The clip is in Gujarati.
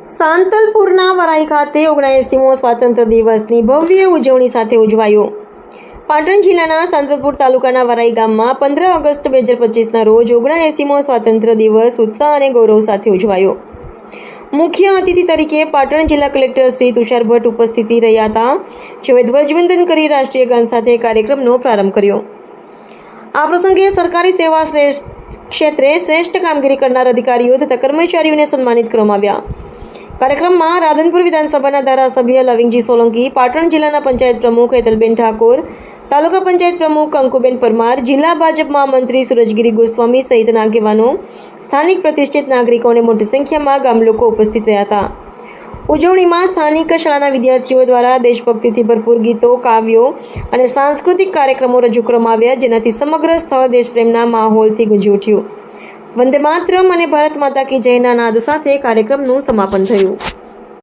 સાંતલપુરના વરાઈ ખાતે 79મો સ્વાતંત્ર્ય દિવસની ભવ્ય ઉજવણી સાથે ઉજવાયો. પાટણ જિલ્લાના સાંતલપુર તાલુકાના વરાઈ ગામમાં 15 ઓગસ્ટ 2025ના રોજ 79મો સ્વાતંત્ર્ય દિવસ ઉત્સાહ અને ગૌરવ સાથે ઉજવાયો. મુખ્ય અતિથિ તરીકે પાટણ જિલ્લા કલેક્ટર શ્રી તુષાર ભટ્ટ ઉપસ્થિત રહ્યા હતા, જેઓએ ધ્વજવંદન કરી રાષ્ટ્રીય ગાન સાથે કાર્યક્રમનો પ્રારંભ કર્યો. આ પ્રસંગે સરકારી સેવા ક્ષેત્રે શ્રેષ્ઠ કામગીરી કરનાર અધિકારીઓ તથા કર્મચારીઓને સન્માનિત કરવામાં આવ્યા. કાર્યક્રમમાં રાધનપુર વિધાનસભાના ધારાસભ્ય લવિંગજી સોલંકી, પાટણ જિલ્લાના પંચાયત પ્રમુખ હેતલબેન ઠાકોર, તાલુકા પંચાયત પ્રમુખ અંકુબેન પરમાર, જિલ્લા ભાજપ મહામંત્રી સુરજગીરી ગોસ્વામી સહિતના આગેવાનો, સ્થાનિક પ્રતિષ્ઠિત નાગરિકો અને મોટી સંખ્યામાં ગામલોકો ઉપસ્થિત રહ્યા હતા. ઉજવણીમાં સ્થાનિક શાળાના વિદ્યાર્થીઓ દ્વારા દેશભક્તિથી ભરપૂર ગીતો, કાવ્યો અને સાંસ્કૃતિક કાર્યક્રમો રજૂ કરવામાં આવ્યા, જેનાથી સમગ્ર સ્થળ દેશપ્રેમના માહોલથી ગુંજી ઉઠ્યું. વંદે માતરમ અને ભારત માતા કી જયના નાદ સાથે કાર્યક્રમનું સમાપન થયું.